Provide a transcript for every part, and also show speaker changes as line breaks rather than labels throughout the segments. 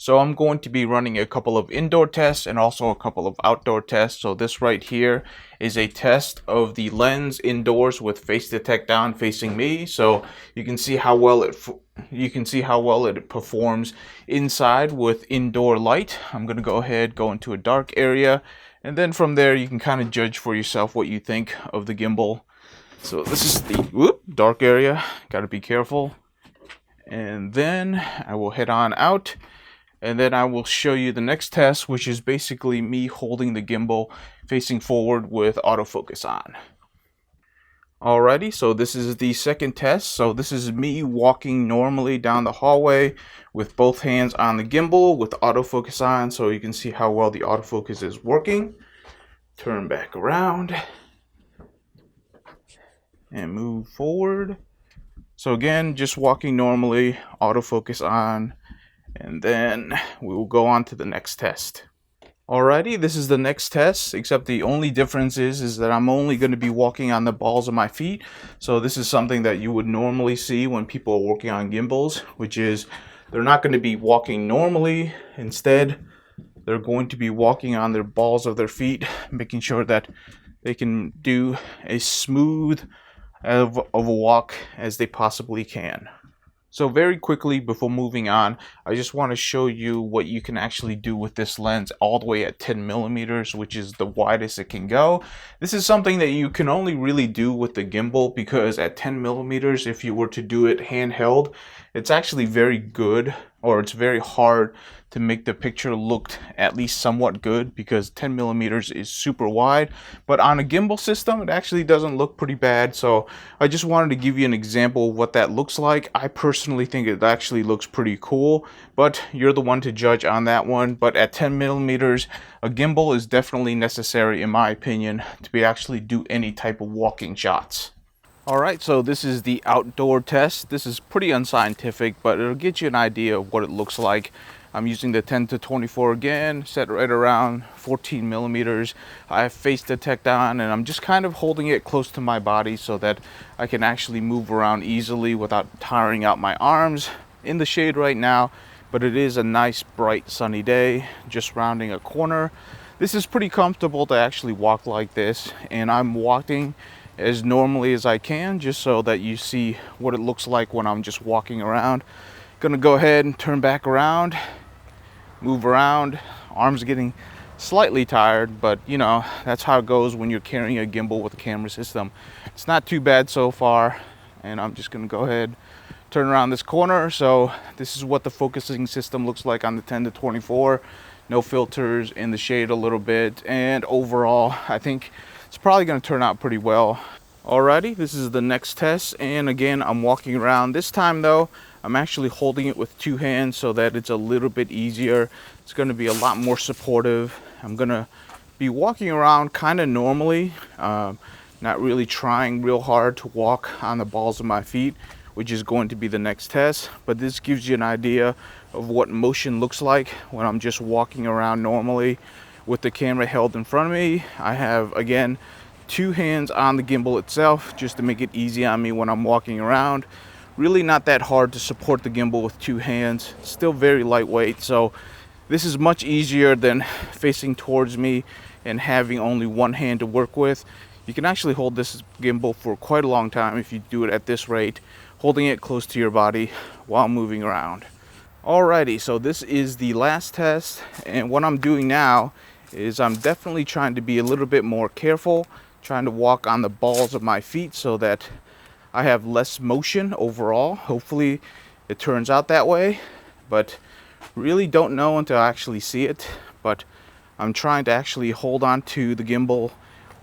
So I'm going to be running a couple of indoor tests and also a couple of outdoor tests. So this right here is a test of the lens indoors with face detect down facing me. So you can see how well it performs inside with indoor light. I'm going to go ahead, go into a dark area, and then from there you can kind of judge for yourself what you think of the gimbal. So this is the dark area. Got to be careful. And then I will head on out. And then I will show you the next test, which is basically me holding the gimbal facing forward with autofocus on. Alrighty, so this is the second test. So this is me walking normally down the hallway with both hands on the gimbal with autofocus on, so you can see how well the autofocus is working. Turn back around and move forward. So again, just walking normally, autofocus on. And then we will go on to the next test. Alrighty, this is the next test, except the only difference is that I'm only going to be walking on the balls of my feet. So this is something that you would normally see when people are working on gimbals, which is they're not going to be walking normally. Instead, they're going to be walking on their balls of their feet, making sure that they can do as smooth of a walk as they possibly can. So very quickly before moving on, I just want to show you what you can actually do with this lens all the way at 10 millimeters, which is the widest it can go. This is something that you can only really do with the gimbal, because at 10 millimeters, if you were to do it handheld, it's actually very good, or it's very hard to make the picture look at least somewhat good, because 10 millimeters is super wide. But on a gimbal system, it actually doesn't look pretty bad. So I just wanted to give you an example of what that looks like. I personally think it actually looks pretty cool, but you're the one to judge on that one. But at 10 millimeters, a gimbal is definitely necessary, in my opinion, to be actually do any type of walking shots. Alright, so this is the outdoor test. This is pretty unscientific, but it'll get you an idea of what it looks like. I'm using the 10-24 again, set right around 14 millimeters. I have face detect on, and I'm just kind of holding it close to my body so that I can actually move around easily without tiring out my arms. In the shade right now, but it is a nice bright sunny day, just rounding a corner. This is pretty comfortable to actually walk like this, and I'm walking as normally as I can, just so that you see what it looks like when I'm just walking around. Gonna go ahead and turn back around, move around. Arms getting slightly tired, but you know, that's how it goes when you're carrying a gimbal with a camera system. It's not too bad so far, and I'm just gonna go ahead, turn around this corner. So this is what the focusing system looks like on the 10-24. No filters, in the shade a little bit, and overall I think it's probably going to turn out pretty well. Alrighty, this is the next test, and again I'm walking around. This time though, I'm actually holding it with two hands so that it's a little bit easier. It's going to be a lot more supportive. I'm going to be walking around kind of normally, not really trying real hard to walk on the balls of my feet, which is going to be the next test. But this gives you an idea of what motion looks like when I'm just walking around normally with the camera held in front of me. I have, again, two hands on the gimbal itself just to make it easy on me when I'm walking around. Really not that hard to support the gimbal with two hands. Still very lightweight, so this is much easier than facing towards me and having only one hand to work with. You can actually hold this gimbal for quite a long time if you do it at this rate, holding it close to your body while moving around. Alrighty, so this is the last test, and what I'm doing now is I'm definitely trying to be a little bit more careful, trying to walk on the balls of my feet so that I have less motion overall. Hopefully it turns out that way, but really don't know until I actually see it. But I'm trying to actually hold on to the gimbal,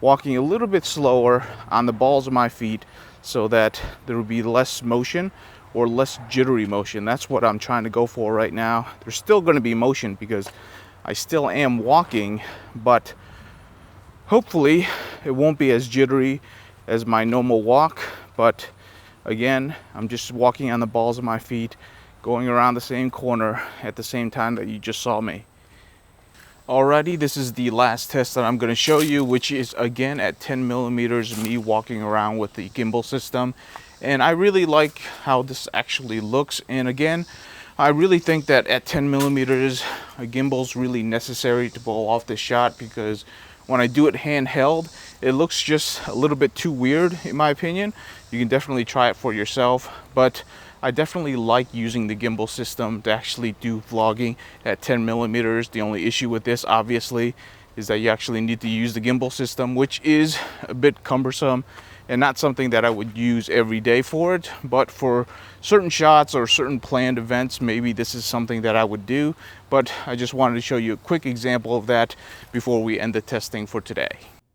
walking a little bit slower on the balls of my feet so that there will be less motion, or less jittery motion. That's what I'm trying to go for right now. There's still going to be motion because I still am walking, but hopefully it won't be as jittery as my normal walk. But again, I'm just walking on the balls of my feet, going around the same corner at the same time that you just saw me. Alrighty, this is the last test that I'm going to show you, which is again at 10 millimeters, me walking around with the gimbal system. And I really like how this actually looks. And again, I really think that at 10 millimeters, a gimbal's really necessary to pull off this shot, because when I do it handheld, it looks just a little bit too weird, in my opinion. You can definitely try it for yourself, but I definitely like using the gimbal system to actually do vlogging at 10 millimeters. The only issue with this, obviously, is that you actually need to use the gimbal system, which is a bit cumbersome and not something that I would use every day for it. But for certain shots or certain planned events, maybe this is something that I would do. But I just wanted to show you a quick example of that before we end the testing for today.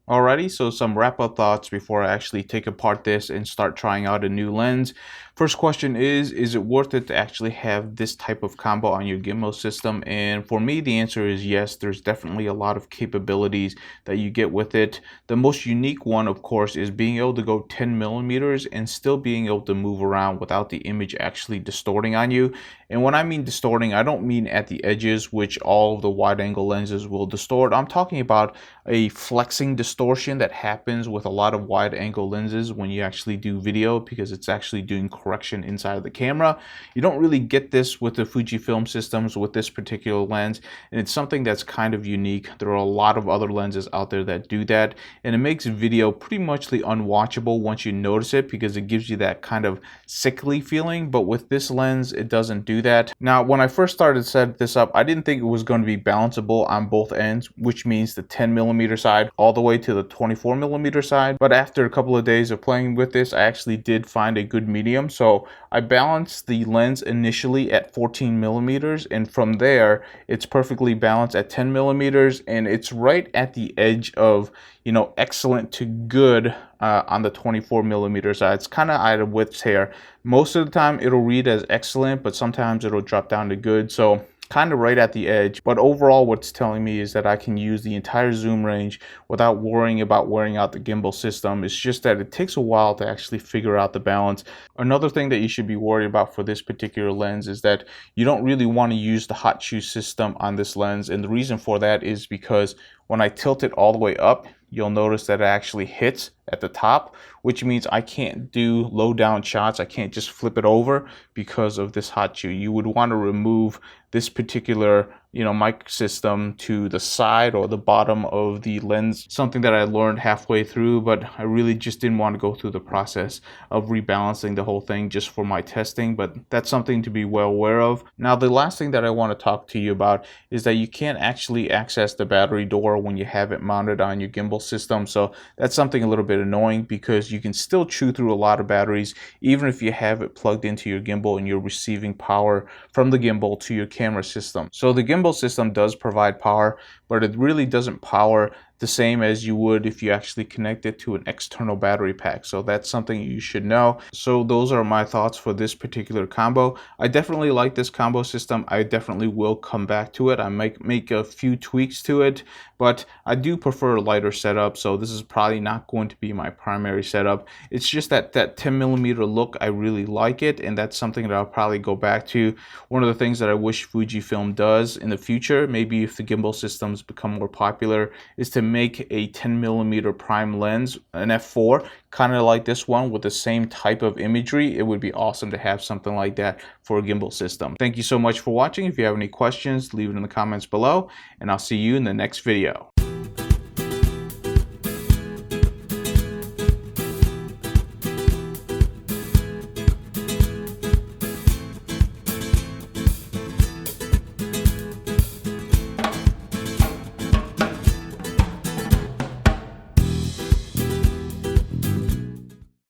Alrighty, so some wrap-up thoughts before I actually take apart this and start trying out a new lens. First question is it worth it to actually have this type of combo on your gimbal system? And for me, the answer is yes. There's definitely a lot of capabilities that you get with it. The most unique one, of course, is being able to go 10 millimeters and still being able to move around without the image actually distorting on you. And when I mean distorting, I don't mean at the edges, which all of the wide-angle lenses will distort. I'm talking about a flexing distortion that happens with a lot of wide-angle lenses when you actually do video, because it's actually doing correction inside of the camera. You don't really get this with the Fujifilm systems with this particular lens, and it's something that's kind of unique. There are a lot of other lenses out there that do that, and it makes video pretty much unwatchable once you notice it, because it gives you that kind of sickly feeling. But with this lens, it doesn't do that. Now, when I first started setting this up, I didn't think it was going to be balanceable on both ends, which means the 10 millimeter side all the way to the 24 millimeter side. But after a couple of days of playing with this, I actually did find a good medium. So I balanced the lens initially at 14 millimeters, and from there it's perfectly balanced at 10 millimeters, and it's right at the edge of, you know, excellent to good on the 24 millimeter side. It's kind of out of widths here. Most of the time it'll read as excellent, but sometimes it'll drop down to good. So kind of right at the edge. But overall, what's telling me is that I can use the entire zoom range without worrying about wearing out the gimbal system. It's just that it takes a while to actually figure out the balance. Another thing that you should be worried about for this particular lens is that you don't really want to use the hot shoe system on this lens. And the reason for that is because when I tilt it all the way up, you'll notice that it actually hits at the top, which means I can't do low down shots. I can't just flip it over because of this hot shoe. You would want to remove this particular, mic system to the side or the bottom of the lens, something that I learned halfway through, but I really just didn't want to go through the process of rebalancing the whole thing just for my testing. But that's something to be well aware of. Now, the last thing that I want to talk to you about is that you can't actually access the battery door when you have it mounted on your gimbal system. So that's something a little bit annoying, because you can still chew through a lot of batteries even if you have it plugged into your gimbal and you're receiving power from the gimbal to your camera system. So the gimbal system does provide power, but it really doesn't power the same as you would if you actually connect it to an external battery pack. So that's something you should know. So those are my thoughts for this particular combo. I definitely like this combo system. I definitely will come back to it. I might make a few tweaks to it, but I do prefer a lighter setup. So this is probably not going to be my primary setup. It's just that 10 millimeter look, I really like it, and that's something that I'll probably go back to. One of the things that I wish Fujifilm does in the future, maybe if the gimbal systems become more popular, is to make a 10 millimeter prime lens, an f4, kind of like this one with the same type of imagery. It would be awesome to have something like that for a gimbal system. Thank you so much for watching. If you have any questions, leave it in the comments below, and I'll see you in the next video.